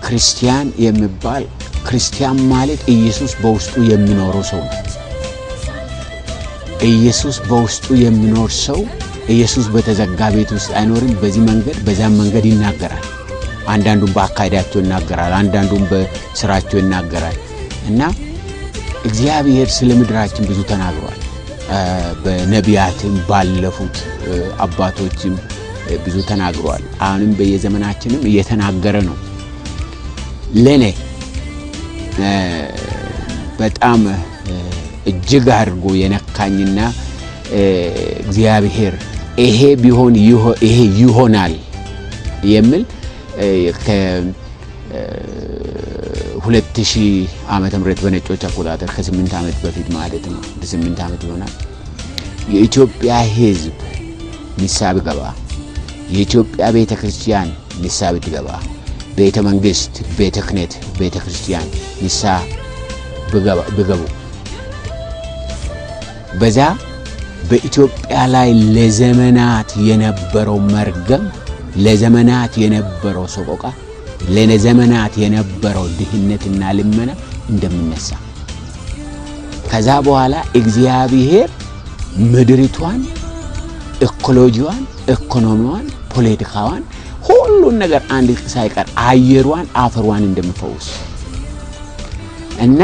ክርስቲያን የሚባል ክርስቲያን ማለት ኢየሱስ በውስጡ የሚኖረው ሰው ነው። ኢየሱስ በውስጡ የሚኖር ሰው ኢየሱስ በተዘጋ ቤት ውስጥ አይኖርም። በዚህ መንገድ በዛም መንገድ ይናገራል። አንዳንዱም በአካዳቸው ይናገራል፣ አንዳንዱም በስራቸው ይናገራል። እና እግዚአብሔር ስለ ምድራችን ብዙ ተናግሯል። በነቢያትም ባለፉት አባቶችም ብዙ ተናግሯል። አሁንም በየዘመናችንም እየተናገረ ነው። ለኔ በጣም እጅግ አድርጎ የነካኝና እግዚአብሔር ይሄ ቢሆን ይሄ ይሆናል የሚል ከ2000 ዓመተ ምህረት በነጮች አቆጣጠር ከ8 ዓመት በፊት ማለት ነው። 8 ዓመት ይሆናል። የኢትዮጵያ ሕዝብ ንስሐ ቢገባ፣ የኢትዮጵያ ቤተክርስቲያን ንስሐ ብትገባ፣ ቤተ መንግስት፣ ቤተ ክህነት፣ ቤተክርስቲያን ንስሐ ቢገቡ በዛ በኢትዮጵያ ላይ ለዘመናት የነበረው መርገም፣ ለዘመናት የነበረው ሰቆቃ፣ ለዘመናት የነበረው ድህነትና ልመና እንደምነሳ ከዛ በኋላ እግዚአብሔር ምድሪቷን፣ ኢኮሎጂዋን፣ ኢኮኖሚዋን፣ ፖለቲካዋን ሁሉን ነገር አንድ ሳይቀር አየሯን፣ አፈሯን እንደሚፈውስ እና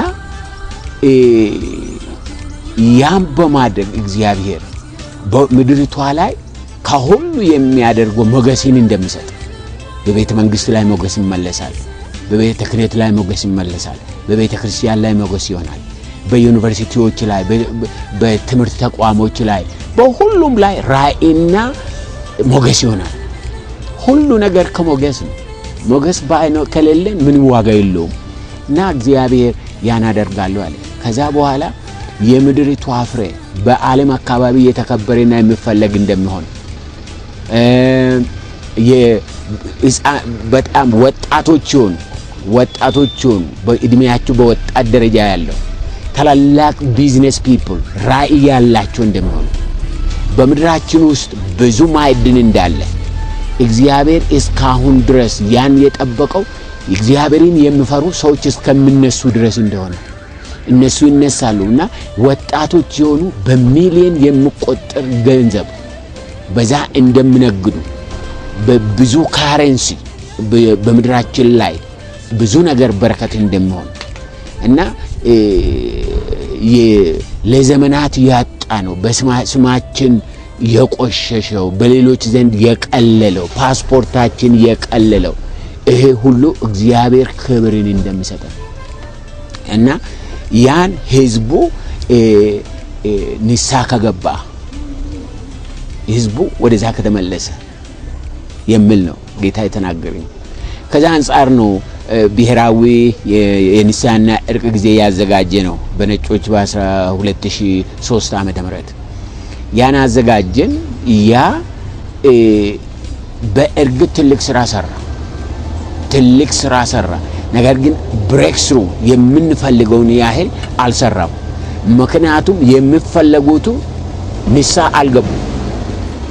ያም በማድረግ እግዚአብሔር በምድሪቷ ላይ ከሁሉ የሚያደርገው ሞገስን እንደሚሰጥ በቤተ መንግስት ላይ ሞገስ ይመለሳል፣ በቤተ ክህነት ላይ ሞገስ ይመለሳል፣ በቤተ ክርስቲያን ላይ ሞገስ ይሆናል፣ በዩኒቨርሲቲዎች ላይ፣ በትምህርት ተቋሞች ላይ፣ በሁሉም ላይ ራእይና ሞገስ ይሆናል። ሁሉ ነገር ከሞገስ ነው። ሞገስ ከሌለን ምንም ዋጋ የለውም። እና እግዚአብሔር ያን አደርጋለሁ አለ። ከዛ በኋላ የምድሪቷ ፍሬ በዓለም አካባቢ የተከበረና የሚፈለግ እንደሚሆን በጣም ወጣቶችን በእድሜያቸው በወጣት ደረጃ ያለው ታላላቅ ቢዝነስ ፒፕል ራእይ ያላቸው እንደሚሆኑ በምድራችን ውስጥ ብዙ ማዕድን እንዳለ እግዚአብሔር እስካሁን ድረስ ያን የጠበቀው እግዚአብሔርን የሚፈሩ ሰዎች እስከሚነሱ ድረስ እንደሆነ እነሱ ይነሳሉና ወጣቶች የሆኑ በሚሊዮን የሚቆጠር ገንዘብ በዛ እንደምነግዱ በብዙ ካረንሲ በምድራችን ላይ ብዙ ነገር በረከት እንደሚሆን እና ለዘመናት ያጣ ነው በስማችን የቆሸሸው በሌሎች ዘንድ የቀለለው ፓስፖርታችን የቀለለው ይሄ ሁሉ እግዚአብሔር ክብርን እንደሚሰጥ እና ያን ህዝቡ ንስሐ ከገባ ህዝቡ ወደዛ ከተመለሰ የሚል ነው ጌታ የተናገረኝ። ከዛ አንፃር ነው ብሔራዊ የንስሐና እርቅ ጊዜ ያዘጋጀ ነው በነጮች በ2003 ዓመተ ምህረት ያን አዘጋጀን። ያ በእርግጥ ትልቅ ስራ ሰራ። ነገር ግን ብሬክ ስሩ የምንፈልገውን ያህል አልሰራም። ምክንያቱም የሚፈልጉት ንስሐ አልገቡ።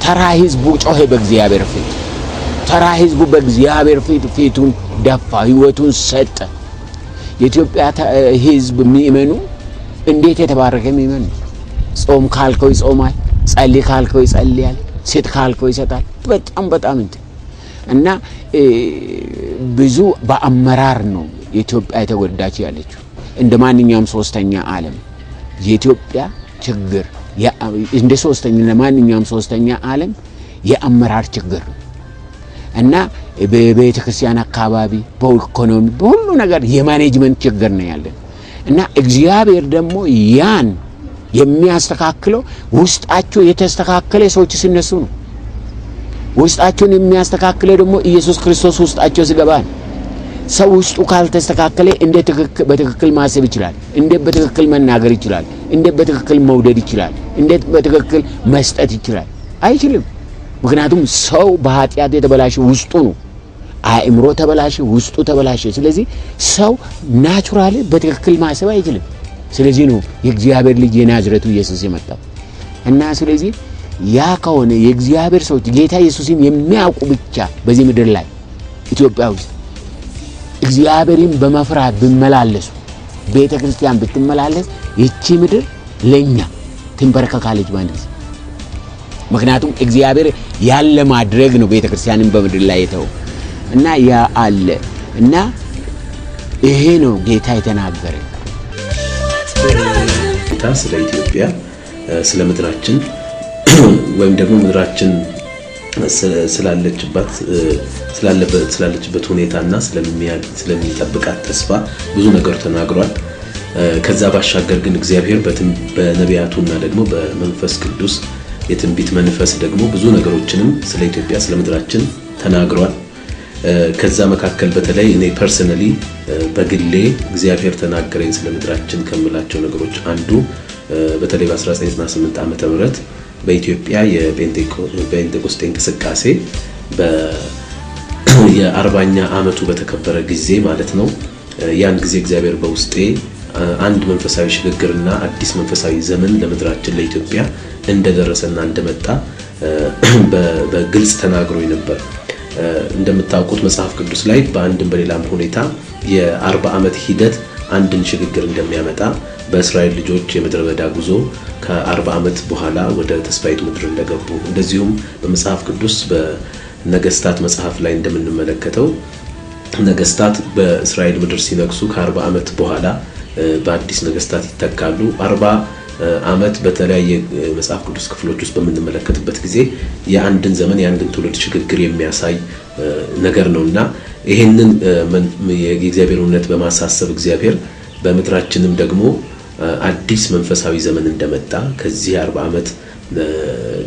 ተራ ህዝቡ ጮኸ በእግዚአብሔር ፊት። ተራ ህዝቡ በእግዚአብሔር ፊት ፊቱን ደፋ፣ ህይወቱን ሰጠ። የኢትዮጵያ ህዝብ ምእመኑ እንዴት የተባረከ ምእመኑ! ጾም ካልከው ይጾማል፣ ጸልይ ካልከው ይጸልያል፣ ስጥ ካልከው ይሰጣል። በጣም እና ብዙ በአመራር ነው ኢትዮጵያ የተጎዳች ያለችው። እንደማንኛውም ሶስተኛ ዓለም የኢትዮጵያ ችግር እንደ ማንኛውም ሶስተኛ ዓለም የአመራር ችግር ነው እና በቤተ ክርስቲያን አካባቢ በኢኮኖሚ በሁሉ ነገር የማኔጅመንት ችግር ነው ያለን እና እግዚአብሔር ደግሞ ያን የሚያስተካክለው ውስጣቸው የተስተካከለ ሰዎች ሲነሱ ነው። ውስጣቸውን የሚያስተካክለው ደግሞ ኢየሱስ ክርስቶስ ውስጣቸው ሲገባ ነው። ሰው ውስጡ ካልተስተካከለ እንዴት በትክክል ማሰብ ይችላል? እንዴት በትክክል መናገር ይችላል? እንዴት በትክክል መውደድ ይችላል? እንዴት በትክክል መስጠት ይችላል? አይችልም። ምክንያቱም ሰው በኃጢአት የተበላሸ ውስጡ ነው። አእምሮ ተበላሸ፣ ውስጡ ተበላሸ። ስለዚህ ሰው ናቹራሊ በትክክል ማሰብ አይችልም። ስለዚህ ነው የእግዚአብሔር ልጅ የናዝሬቱ ኢየሱስ የመጣው እና ስለዚህ ያ ከሆነ የእግዚአብሔር ሰዎች ጌታ ኢየሱስን የሚያውቁ ብቻ በዚህ ምድር ላይ ኢትዮጵያ ውስጥ እግዚአብሔርን በመፍራት ቢመላለሱ ቤተክርስቲያን ብትመላለስ ይቺ ምድር ለኛ ትንበረከካለች ማለት ነው። ምክንያቱም እግዚአብሔር ያለ ማድረግ ነው ቤተክርስቲያንን በምድር ላይ የተው እና ያ አለ እና ይሄ ነው ጌታ የተናገረ ስለ ኢትዮጵያ ስለ ምድራችን ወይም ደግሞ ምድራችን ስላለችበት ሁኔታና ስለሚጠብቃት ተስፋ ብዙ ነገር ተናግሯል። ከዛ ባሻገር ግን እግዚአብሔር በነቢያቱና ደግሞ በመንፈስ ቅዱስ የትንቢት መንፈስ ደግሞ ብዙ ነገሮችንም ስለ ኢትዮጵያ ስለ ምድራችን ተናግሯል። ከዛ መካከል በተለይ እኔ ፐርሰናሊ በግሌ እግዚአብሔር ተናገረኝ ስለ ምድራችን ከምላቸው ነገሮች አንዱ በተለይ በ1998 ዓመተ ምህረት በኢትዮጵያ የጴንጤቆስጤ እንቅስቃሴ የ40ኛ ዓመቱ በተከበረ ጊዜ ማለት ነው። ያን ጊዜ እግዚአብሔር በውስጤ አንድ መንፈሳዊ ሽግግርና አዲስ መንፈሳዊ ዘመን ለምድራችን ለኢትዮጵያ እንደደረሰና እንደመጣ በግልጽ ተናግሮኝ ነበር። እንደምታውቁት መጽሐፍ ቅዱስ ላይ በአንድም በሌላም ሁኔታ የ40 ዓመት ሂደት አንድን ሽግግር እንደሚያመጣ በእስራኤል ልጆች የምድረ በዳ ጉዞ ከ40 ዓመት በኋላ ወደ ተስፋይቱ ምድር እንደገቡ እንደዚሁም በመጽሐፍ ቅዱስ በነገስታት መጽሐፍ ላይ እንደምንመለከተው ነገስታት በእስራኤል ምድር ሲነግሱ ከ40 ዓመት በኋላ በአዲስ ነገስታት ይተካሉ። 40 ዓመት በተለያየ መጽሐፍ ቅዱስ ክፍሎች ውስጥ በምንመለከትበት ጊዜ የአንድን ዘመን የአንድን ትውልድ ሽግግር የሚያሳይ ነገር ነውና ይሄንን የእግዚአብሔር እውነት በማሳሰብ እግዚአብሔር በምድራችንም ደግሞ አዲስ መንፈሳዊ ዘመን እንደመጣ ከዚህ 40 ዓመት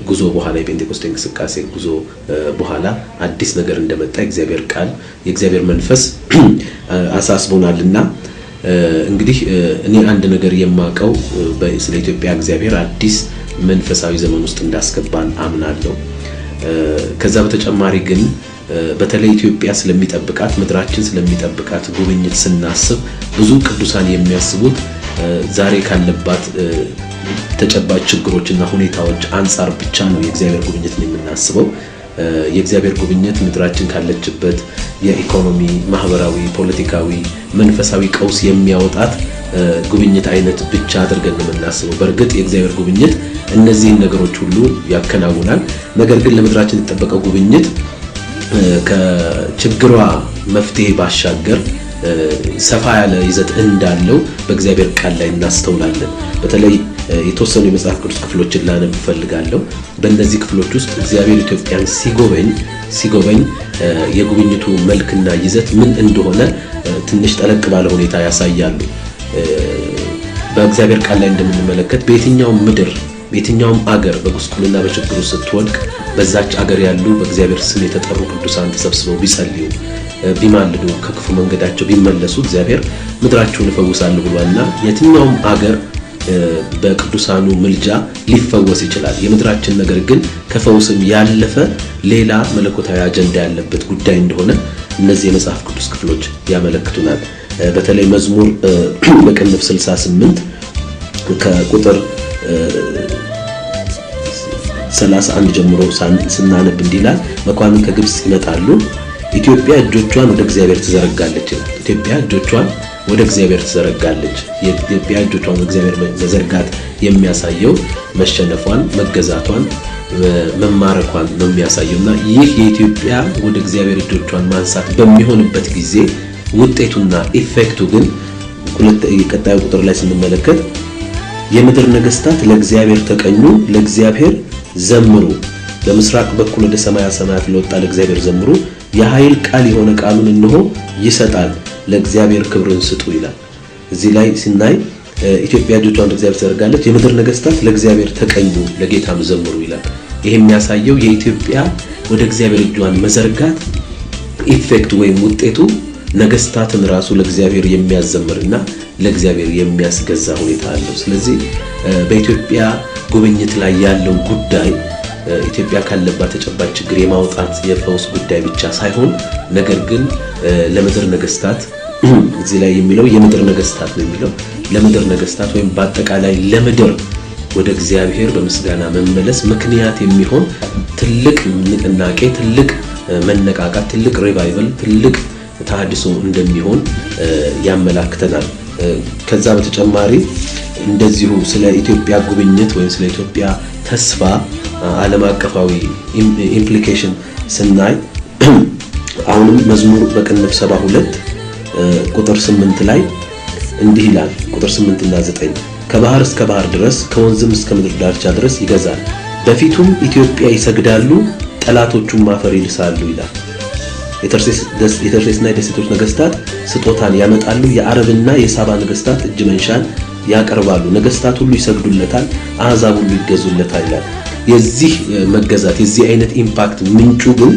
ጉዞ በኋላ የጴንጤቆስጤ እንቅስቃሴ ጉዞ በኋላ አዲስ ነገር እንደመጣ እግዚአብሔር ቃል የእግዚአብሔር መንፈስ አሳስቦናልና እንግዲህ እኔ አንድ ነገር የማቀው ስለ ኢትዮጵያ እግዚአብሔር አዲስ መንፈሳዊ ዘመን ውስጥ እንዳስገባን አምናለሁ። ከዛ በተጨማሪ ግን በተለይ ኢትዮጵያ ስለሚጠብቃት ምድራችን ስለሚጠብቃት ጉብኝት ስናስብ ብዙ ቅዱሳን የሚያስቡት ዛሬ ካለባት ተጨባጭ ችግሮችና ሁኔታዎች አንፃር ብቻ ነው የእግዚአብሔር ጉብኝትን የምናስበው። የእግዚአብሔር ጉብኝት ምድራችን ካለችበት የኢኮኖሚ፣ ማህበራዊ፣ ፖለቲካዊ፣ መንፈሳዊ ቀውስ የሚያወጣት ጉብኝት አይነት ብቻ አድርገን ነው የምናስበው። በእርግጥ የእግዚአብሔር ጉብኝት እነዚህን ነገሮች ሁሉ ያከናውናል። ነገር ግን ለምድራችን የተጠበቀው ጉብኝት ከችግሯ መፍትሄ ባሻገር ሰፋ ያለ ይዘት እንዳለው በእግዚአብሔር ቃል ላይ እናስተውላለን። በተለይ የተወሰኑ የመጽሐፍ ቅዱስ ክፍሎችን ላነብ ፈልጋለሁ። በእነዚህ ክፍሎች ውስጥ እግዚአብሔር ኢትዮጵያን ሲጎበኝ የጉብኝቱ መልክና ይዘት ምን እንደሆነ ትንሽ ጠለቅ ባለ ሁኔታ ያሳያሉ። በእግዚአብሔር ቃል ላይ እንደምንመለከት በየትኛውም አገር በጉስቁልና በችግሩ ስትወድቅ በዛች አገር ያሉ በእግዚአብሔር ስም የተጠሩ ቅዱሳን ተሰብስበው ቢጸልዩ ቢማልዱ ከክፉ መንገዳቸው ቢመለሱ እግዚአብሔር ምድራቸውን ይፈውሳል ብሏልና የትኛውም አገር በቅዱሳኑ ምልጃ ሊፈወስ ይችላል። የምድራችን ነገር ግን ከፈውስም ያለፈ ሌላ መለኮታዊ አጀንዳ ያለበት ጉዳይ እንደሆነ እነዚህ የመጽሐፍ ቅዱስ ክፍሎች ያመለክቱናል። በተለይ መዝሙር በቅንፍ 68 ከቁጥር 31 ጀምሮ ስናነብ እንዲላል መኳንን ከግብጽ ይመጣሉ፣ ኢትዮጵያ እጆቿን ወደ እግዚአብሔር ትዘረጋለች። ኢትዮጵያ እጆቿን ወደ እግዚአብሔር ትዘረጋለች። የኢትዮጵያ እጆቿን ወደ እግዚአብሔር መዘርጋት የሚያሳየው መሸነፏን፣ መገዛቷን፣ መማረኳን ነው የሚያሳየውና ይህ የኢትዮጵያ ወደ እግዚአብሔር እጆቿን ማንሳት በሚሆንበት ጊዜ ውጤቱና ኢፌክቱ ግን ቀጣዩ ቁጥር ላይ ስንመለከት የምድር ነገስታት ለእግዚአብሔር ተቀኙ፣ ለእግዚአብሔር ዘምሩ፣ በምስራቅ በኩል ወደ ሰማያት ለወጣ ለእግዚአብሔር ዘምሩ፣ የኃይል ቃል የሆነ ቃሉን እንሆ ይሰጣል፣ ለእግዚአብሔር ክብርን ስጡ ይላል። እዚህ ላይ ሲናይ ኢትዮጵያ እጆቿን ወደ እግዚአብሔር ትዘረጋለች፣ የምድር ነገስታት ለእግዚአብሔር ተቀኙ፣ ለጌታም ዘምሩ ይላል። ይሄ የሚያሳየው የኢትዮጵያ ወደ እግዚአብሔር እጇን መዘርጋት ኢፌክት ወይም ውጤቱ ነገስታትን ራሱ ለእግዚአብሔር የሚያዘምርና ለእግዚአብሔር የሚያስገዛ ሁኔታ አለው። ስለዚህ በኢትዮጵያ ጉብኝት ላይ ያለው ጉዳይ ኢትዮጵያ ካለባት ተጨባጭ ችግር የማውጣት የፈውስ ጉዳይ ብቻ ሳይሆን ነገር ግን ለምድር ነገስታት እዚህ ላይ የሚለው የምድር ነገስታት ነው የሚለው ለምድር ነገስታት ወይም በአጠቃላይ ለምድር ወደ እግዚአብሔር በምስጋና መመለስ ምክንያት የሚሆን ትልቅ ንቅናቄ፣ ትልቅ መነቃቃት፣ ትልቅ ሪቫይቫል፣ ትልቅ ተሐድሶ እንደሚሆን ያመላክተናል። ከዛ በተጨማሪ እንደዚሁ ስለ ኢትዮጵያ ጉብኝት ወይም ስለ ኢትዮጵያ ተስፋ ዓለም አቀፋዊ ኢምፕሊኬሽን ስናይ አሁንም መዝሙር በቅንፍ 72 ቁጥር 8 ላይ እንዲህ ይላል። ቁጥር 8 እና 9 ከባህር እስከ ባህር ድረስ ከወንዝም እስከ ምድር ዳርቻ ድረስ ይገዛል፣ በፊቱም ኢትዮጵያ ይሰግዳሉ፣ ጠላቶቹም አፈር ይልሳሉ ይላል። የተርሴስና የደሴቶች ነገስታት ስጦታን ያመጣሉ፣ የአረብና የሳባ ነገስታት እጅ መንሻን ያቀርባሉ፣ ነገስታት ሁሉ ይሰግዱለታል፣ አሕዛብ ሁሉ ይገዙለታል ይላል። የዚህ መገዛት የዚህ አይነት ኢምፓክት ምንጩ ግን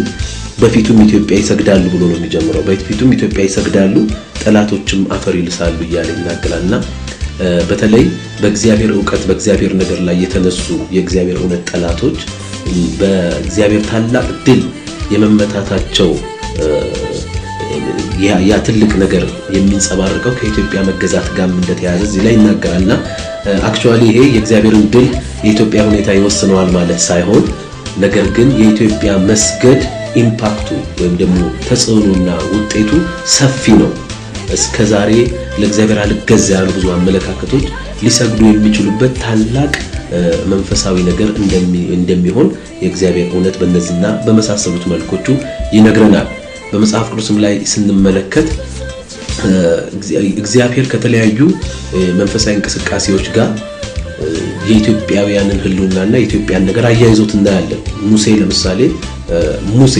በፊቱም ኢትዮጵያ ይሰግዳሉ ብሎ ነው የሚጀምረው። በፊቱም ኢትዮጵያ ይሰግዳሉ፣ ጠላቶችም አፈር ይልሳሉ እያለ ይናገራልና በተለይ በእግዚአብሔር ዕውቀት በእግዚአብሔር ነገር ላይ የተነሱ የእግዚአብሔር እውነት ጠላቶች በእግዚአብሔር ታላቅ ድል የመመታታቸው ያ ትልቅ ነገር የሚንጸባረቀው ከኢትዮጵያ መገዛት ጋር እንደተያያዘ እዚህ ላይ ይናገራልና አክቹአሊ ይሄ የእግዚአብሔርን ድል የኢትዮጵያ ሁኔታ ይወስነዋል ማለት ሳይሆን ነገር ግን የኢትዮጵያ መስገድ ኢምፓክቱ ወይም ደግሞ ተጽዕኖና ውጤቱ ሰፊ ነው። እስከዛሬ ለእግዚአብሔር አልገዛ ያሉ ብዙ አመለካከቶች ሊሰግዱ የሚችሉበት ታላቅ መንፈሳዊ ነገር እንደሚሆን የእግዚአብሔር እውነት በእነዚህና በመሳሰሉት መልኮቹ ይነግረናል። በመጽሐፍ ቅዱስም ላይ ስንመለከት እግዚአብሔር ከተለያዩ መንፈሳዊ እንቅስቃሴዎች ጋር የኢትዮጵያውያንን ህልውናና የኢትዮጵያን ነገር አያይዞት እናያለን። ሙሴ ለምሳሌ ሙሴ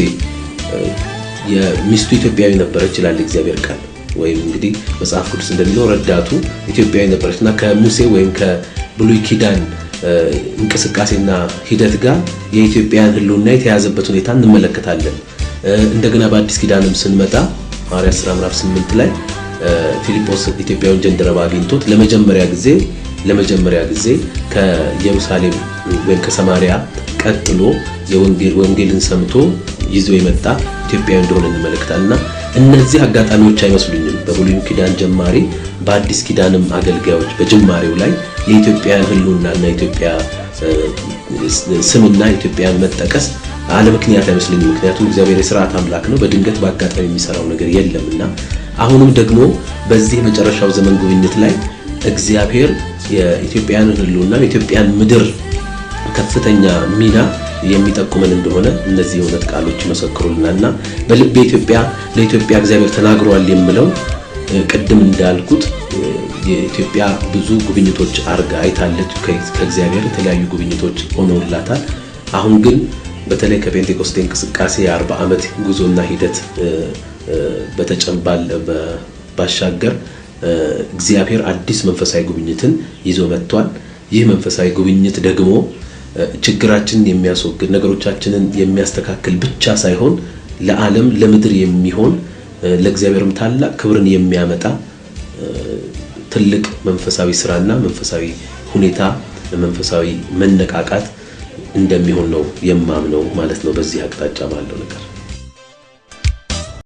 የሚስቱ ኢትዮጵያዊ ነበረች ይላል እግዚአብሔር ቃል። ወይም እንግዲህ መጽሐፍ ቅዱስ እንደሚለው ረዳቱ ኢትዮጵያዊ ነበረችና ከሙሴ ወይም ከብሉይ ኪዳን እንቅስቃሴና ሂደት ጋር የኢትዮጵያን ህልውና የተያዘበት ሁኔታ እንመለከታለን። እንደገና በአዲስ ኪዳንም ስንመጣ ሐዋርያት ሥራ ምዕራፍ 8 ላይ ፊልጶስ ኢትዮጵያውን ጀንደረባ አግኝቶት ለመጀመሪያ ጊዜ ከኢየሩሳሌም ወይም ከሰማሪያ ቀጥሎ ወንጌልን ሰምቶ ይዞ የመጣ ኢትዮጵያዊ እንደሆነ እንመለከታልና እነዚህ አጋጣሚዎች አይመስሉኝም። በብሉይ ኪዳን ጀማሪ በአዲስ ኪዳንም አገልጋዮች በጅማሬው ላይ የኢትዮጵያን ህልውናና የኢትዮጵያ ስምና የኢትዮጵያን መጠቀስ አለ ምክንያት አይመስልኝም። ምክንያቱም እግዚአብሔር የሥርዓት አምላክ ነው። በድንገት በአጋጣሚ የሚሰራው ነገር የለምና አሁንም ደግሞ በዚህ መጨረሻው ዘመን ጉብኝት ላይ እግዚአብሔር የኢትዮጵያንን ህልውና የኢትዮጵያን ምድር ከፍተኛ ሚና የሚጠቁመን እንደሆነ እነዚህ የእውነት ቃሎች ይመሰክሩልናልና በልብ ለኢትዮጵያ እግዚአብሔር ተናግሯል የምለው ቅድም እንዳልኩት የኢትዮጵያ ብዙ ጉብኝቶች አይታለች። ከእግዚአብሔር የተለያዩ ጉብኝቶች ሆነውላታል። አሁን ግን በተለይ ከፔንቴኮስቴ እንቅስቃሴ የ40 ዓመት ጉዞና ሂደት በተጨምባል ባሻገር እግዚአብሔር አዲስ መንፈሳዊ ጉብኝትን ይዞ መጥቷል። ይህ መንፈሳዊ ጉብኝት ደግሞ ችግራችንን የሚያስወግድ ነገሮቻችንን የሚያስተካክል ብቻ ሳይሆን ለዓለም ለምድር የሚሆን ለእግዚአብሔርም ታላቅ ክብርን የሚያመጣ ትልቅ መንፈሳዊ ስራና መንፈሳዊ ሁኔታ መንፈሳዊ መነቃቃት እንደሚሆን ነው የማምነው ማለት ነው። በዚህ አቅጣጫ ማለት ነው ነገር